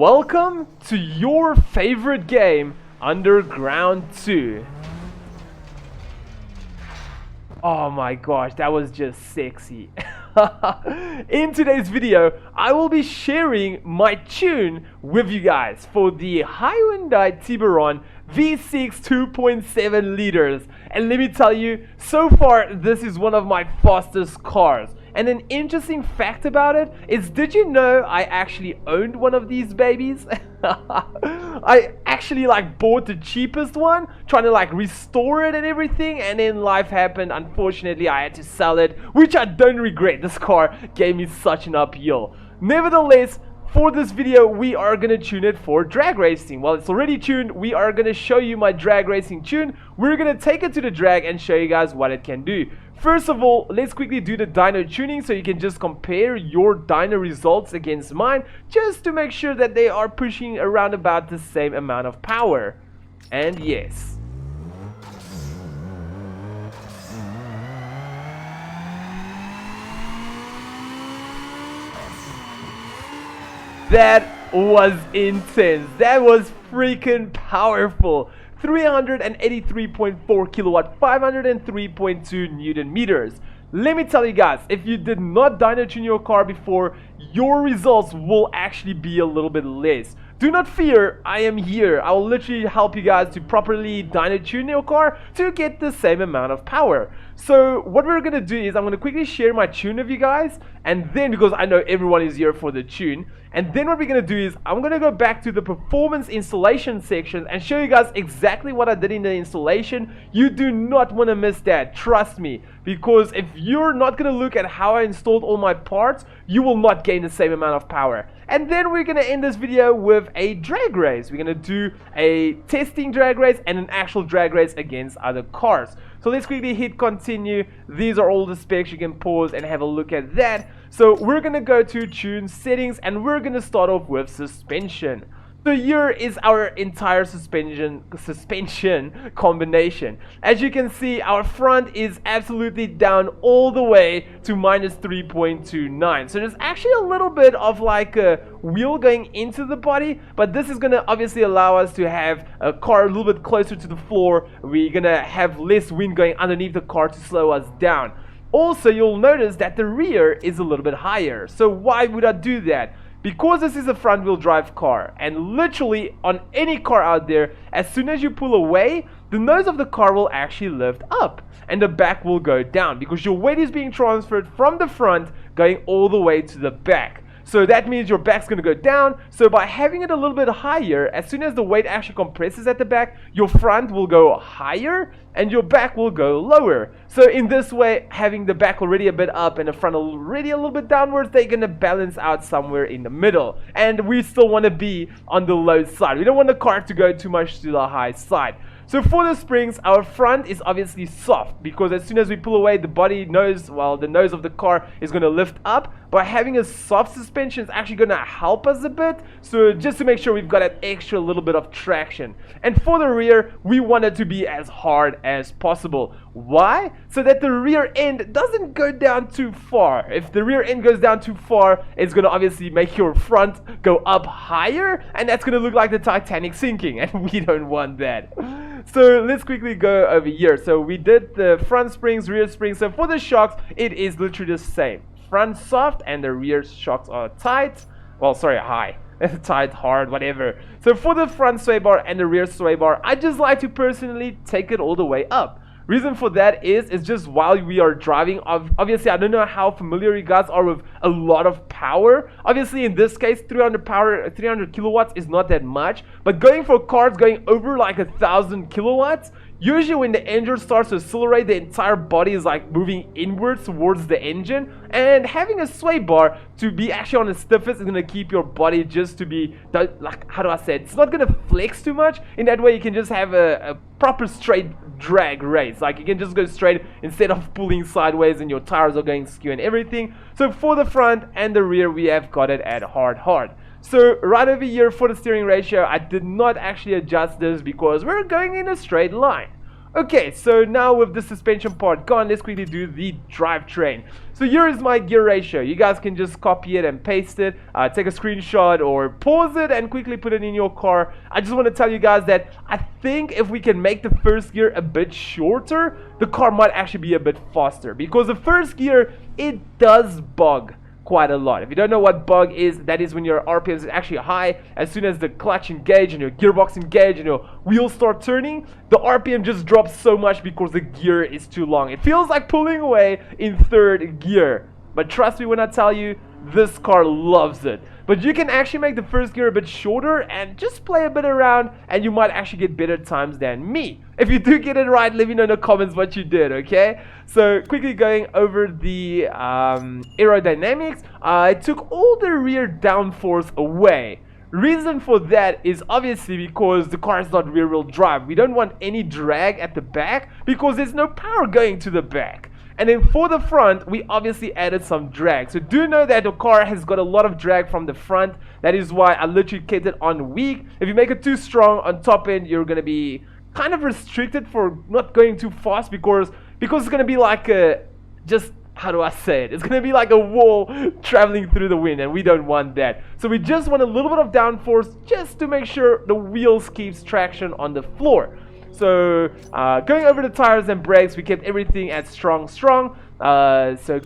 Welcome to your favorite game, Underground 2. Oh my gosh, that was just sexy. In today's video, I will be sharing my tune with you guys for the Hyundai Tiburon V6 2.7 liters. And let me tell you, so far this is one of my fastest cars. And an interesting fact about it is, did you know I actually owned one of these babies? I actually bought the cheapest one, trying to restore it and everything, and then life happened. Unfortunately, I had to sell it, which I don't regret. This car gave me such an uphill. Nevertheless, for this video, we are going to tune it for drag racing. Well, it's already tuned. We are going to show you my drag racing tune. We're going to take it to the drag and show you guys what it can do. First of all, let's quickly do the dyno tuning so you can just compare your dyno results against mine, just to make sure that they are pushing around about the same amount of power. And yes. That was intense. That was freaking powerful. 383.4 kilowatt, 503.2 Newton meters. Let me tell you guys, if you did not dyno tune your car before, your results will actually be a little bit less. Do not fear, I am here. I will literally help you guys to properly dyno tune your car to get the same amount of power. So what we're going to do is I'm going to quickly share my tune with you guys, and then, because I know everyone is here for the tune, and then what we're going to do is I'm going to go back to the performance installation section and show you guys exactly what I did in the installation. You do not want to miss that, trust me, because if you're not going to look at how I installed all my parts, you will not gain the same amount of power. And then we're going to end this video with a drag race. We're going to do a testing drag race and an actual drag race against other cars. So let's quickly hit continue. These are all the specs. You can pause and have a look at that. So we're going to go to tune settings and we're going to start off with suspension. So here is our entire suspension combination. As you can see, our front is absolutely down all the way to minus 3.29. So there's actually a little bit of a wheel going into the body, but this is going to obviously allow us to have a car a little bit closer to the floor. We're going to have less wind going underneath the car to slow us down. Also, you'll notice that the rear is a little bit higher. So why would I do that? Because this is a front wheel drive car, and literally on any car out there, as soon as you pull away, the nose of the car will actually lift up and the back will go down, because your weight is being transferred from the front going all the way to the back. So that means your back's going to go down. So by having it a little bit higher, as soon as the weight actually compresses at the back, your front will go higher and your back will go lower. So in this way, having the back already a bit up and the front already a little bit downwards, they're going to balance out somewhere in the middle. And we still want to be on the low side. We don't want the car to go too much to the high side. So for the springs, our front is obviously soft, because as soon as we pull away, the nose of the car is going to lift up. By having a soft suspension, it's actually going to help us a bit, so just to make sure we've got that extra little bit of traction. And for the rear, we want it to be as hard as possible. Why? So that the rear end doesn't go down too far. If the rear end goes down too far, it's going to obviously make your front go up higher, and that's going to look like the Titanic sinking, and we don't want that. So let's quickly go over here. So we did the front springs, rear springs. So for the shocks, it is literally the same. Front soft and the rear shocks are tight. Well, sorry, high. Tight, hard, whatever. So for the front sway bar and the rear sway bar, I just like to personally take it all the way up. Reason for that is just while we are driving, obviously I don't know how familiar you guys are with a lot of power. Obviously in this case 300 kilowatts is not that much, but going for cars going over 1,000 kilowatts, usually when the engine starts to accelerate, the entire body is moving inwards towards the engine, and having a sway bar to be actually on the stiffest is going to keep your body just to be, how do I say it? It's not going to flex too much. In that way you can just have a proper straight drag race. You can just go straight instead of pulling sideways and your tires are going skew and everything. So for the front and the rear, we have got it at hard. So right over here for the steering ratio, I did not actually adjust this because we're going in a straight line. Okay, so now with the suspension part gone, let's quickly do the drivetrain. So here is my gear ratio. You guys can just copy it and paste it, take a screenshot or pause it and quickly put it in your car. I just want to tell you guys that I think if we can make the first gear a bit shorter, the car might actually be a bit faster, because the first gear, it does bug quite a lot. If you don't know what bug is, that is when your RPMs is actually high. As soon as the clutch engage and your gearbox engage and your wheels start turning, the RPM just drops so much because the gear is too long. It feels like pulling away in third gear, but trust me when I tell you, this car loves it. But you can actually make the first gear a bit shorter and just play a bit around, and you might actually get better times than me. If you do get it right, let me know in the comments what you did, okay? So quickly going over the aerodynamics, I took all the rear downforce away. Reason for that is obviously because the car is not rear wheel drive. We don't want any drag at the back because there's no power going to the back. And then for the front, we obviously added some drag. So do know that the car has got a lot of drag from the front. That is why I literally kept it on weak. If you make it too strong on top end, you're going to be kind of restricted for not going too fast, because it's going to be like a, just, how do I say it? It's going to be like a wall traveling through the wind, and we don't want that. So we just want a little bit of downforce just to make sure the wheels keeps traction on the floor. So going over the tires and brakes, we kept everything at strong. So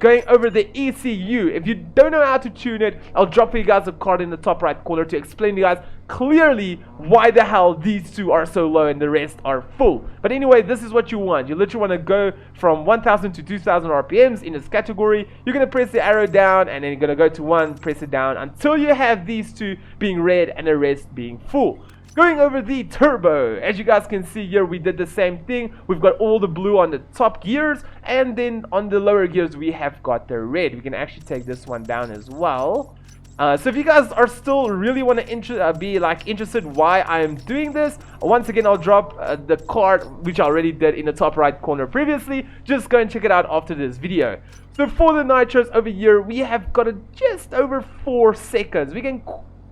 going over the ECU, if you don't know how to tune it, I'll drop for you guys a card in the top right corner to explain to you guys clearly why the hell these two are so low and the rest are full. But anyway, this is what you want. You literally want to go from 1000 to 2000 RPMs in this category. You're going to press the arrow down, and then you're going to go to 1, press it down until you have these two being red and the rest being full. Going over the turbo, as you guys can see here, we did the same thing. We've got all the blue on the top gears, and then on the lower gears we have got the red. We can actually take this one down as well. So if you guys are still really want to be like interested why I am doing this, once again I'll drop the card, which I already did in the top right corner previously. Just go and check it out after this video. So for the nitros over here, we have got it just over 4 seconds. We can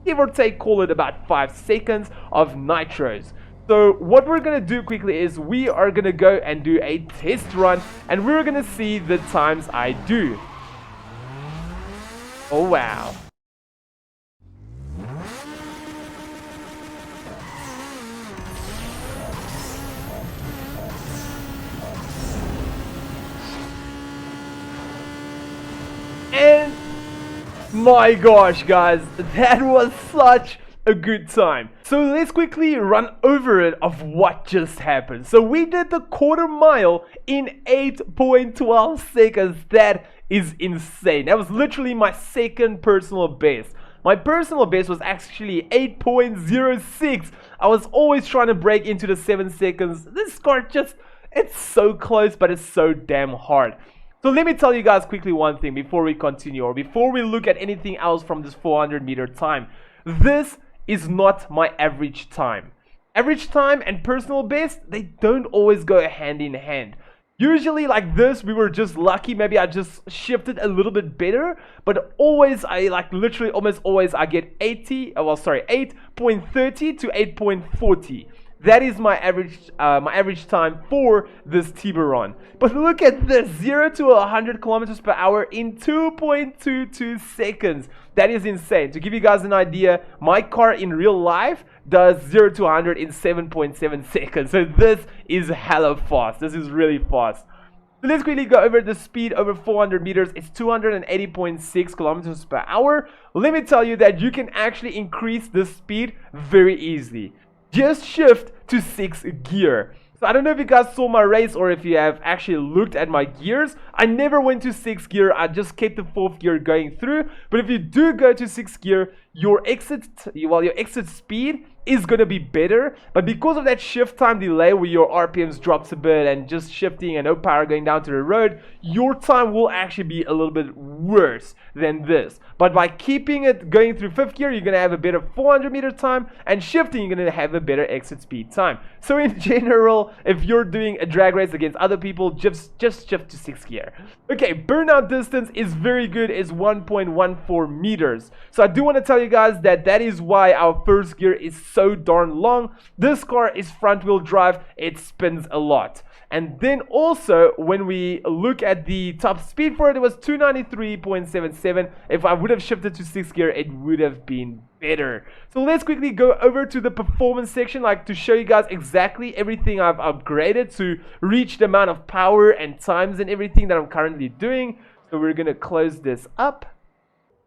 give or take call it about 5 seconds of nitros. So what we're gonna do quickly is we are gonna go and do a test run, and we're gonna see the times I do. Oh wow. And my gosh guys, that was such a good time. So let's quickly run over it of what just happened. So we did the quarter mile in 8.12 seconds. That is insane. That was literally my second personal best. My personal best was actually 8.06. I was always trying to break into the 7 seconds. This car just, it's so close, but it's so damn hard. So let me tell you guys quickly one thing before we continue, or before we look at anything else from this 400-meter time. This is not my average time. Average time and personal best, they don't always go hand in hand. Usually like this, we were just lucky. Maybe I just shifted a little bit better, but always I like literally almost always I get 8.30 to 8.40. That is my average time for this Tiburon. But look at this, 0 to 100 kilometers per hour in 2.22 seconds. That is insane. To give you guys an idea, my car in real life does 0 to 100 in 7.7 seconds. So this is hella fast. This is really fast. So let's quickly go over the speed over 400 meters. It's 280.6 kilometers per hour. Let me tell you that you can actually increase the speed very easily. Just shift to 6th gear. So I don't know if you guys saw my race or if you have actually looked at my gears. I never went to 6th gear. I just kept the 4th gear going through. But if you do go to 6th gear, your exit speed is going to be better, but because of that shift time delay where your RPMs drops a bit and just shifting and no power going down to the road, your time will actually be a little bit worse than this. But by keeping it going through 5th gear, you're going to have a better 400 meter time, and shifting, you're going to have a better exit speed time. So in general, if you're doing a drag race against other people, just shift to 6th gear. Okay, burnout distance is very good, is 1.14 meters. So I do want to tell you guys that is why our 1st gear is so darn long. This car is front wheel drive, it spins a lot. And then also, when we look at the top speed for it, it was 293.77. If I would have shifted to 6th gear, it would have been better. So let's quickly go over to the performance section, like to show you guys exactly everything I've upgraded to reach the amount of power and times and everything that I'm currently doing. So we're gonna close this up.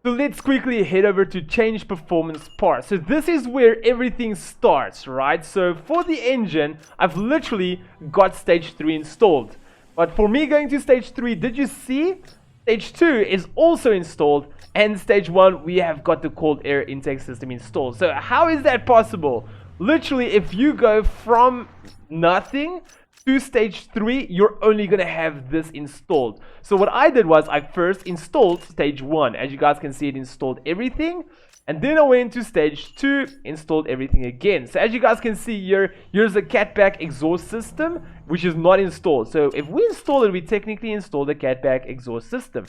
So let's quickly head over to change performance part. So this is where everything starts, right? So for the engine, I've literally got stage 3 installed. But for me going to stage 3, did you see? Stage 2 is also installed. And stage 1, we have got the cold air intake system installed. So how is that possible? Literally, if you go from nothing to stage 3, you're only gonna have this installed. So what I did was I first installed stage 1. As you guys can see, it installed everything. And then I went to stage 2, installed everything again. So as you guys can see here, here's a catback exhaust system, which is not installed. So if we install it, we technically install the catback exhaust system.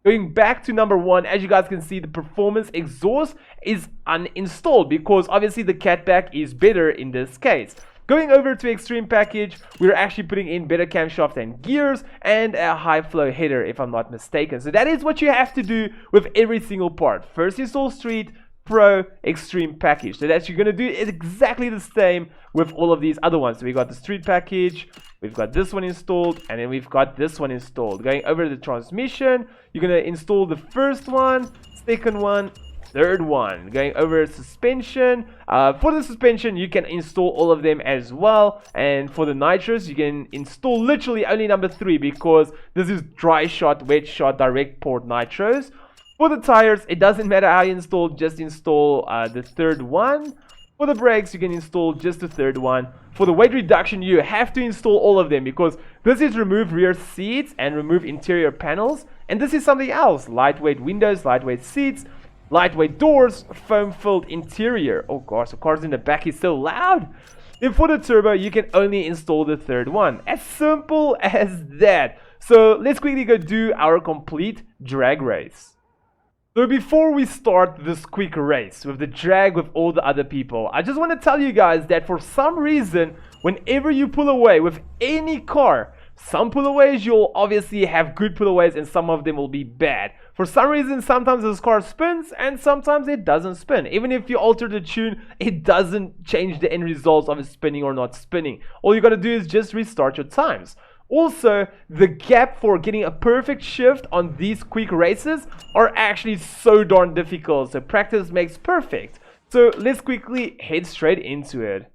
Going back to number 1, as you guys can see, the performance exhaust is uninstalled because obviously the catback is better in this case. Going over to extreme package, we're actually putting in better camshaft and gears and a high flow header, if I'm not mistaken. So that is what you have to do with every single part. First install street, pro, extreme package. So that you're going to do exactly the same with all of these other ones. So we got the street package, we've got this one installed, and then we've got this one installed. Going over the transmission, you're going to install the first one, second one, third one. Going over suspension, for the suspension you can install all of them as well, and for the nitros you can install literally only number 3 because this is dry shot, wet shot, direct port nitros. For the tires, it doesn't matter how you install, just install the third one. For the brakes, you can install just the third one. For the weight reduction, you have to install all of them because this is remove rear seats and remove interior panels, and this is something else: lightweight windows, lightweight seats, lightweight doors, foam-filled interior. Oh gosh, the cars in the back is so loud. Then for the turbo, you can only install the third one. As simple as that. So let's quickly go do our complete drag race. So before we start this quick race with the drag with all the other people, I just want to tell you guys that for some reason, whenever you pull away with any car, some pullaways you'll obviously have good pullaways and some of them will be bad. For some reason, sometimes this car spins and sometimes it doesn't spin. Even if you alter the tune, it doesn't change the end results of it spinning or not spinning. All you gotta do is just restart your times. Also, the gap for getting a perfect shift on these quick races are actually so darn difficult. So practice makes perfect. So let's quickly head straight into it.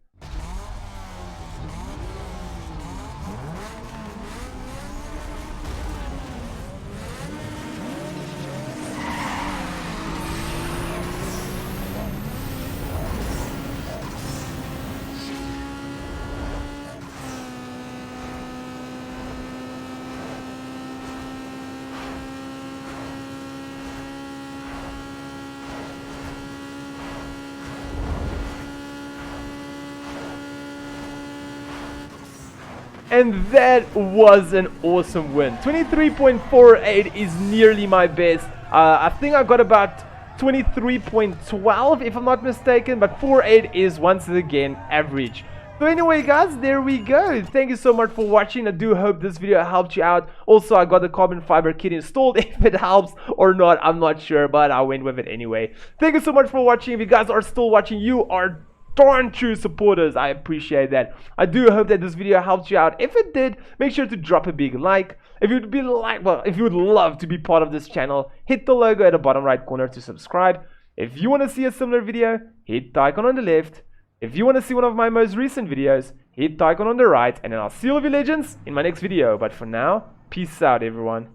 And that was an awesome win. 23.48 is nearly my best. I think I got about 23.12 if I'm not mistaken, but 48 is once again average. So anyway guys, there we go. Thank you so much for watching. I do hope this video helped you out. Also, I got the carbon fiber kit installed. If it helps or not, I'm not sure, but I went with it anyway. Thank you so much for watching. If you guys are still watching, you are darn true supporters. I appreciate that. I do hope that this video helped you out. If it did, make sure to drop a big like. If you would love to be part of this channel, hit the logo at the bottom right corner to subscribe. If you want to see a similar video, hit the icon on the left. If you want to see one of my most recent videos, hit the icon on the right, and then I'll see all of you legends in my next video. But for now, peace out everyone.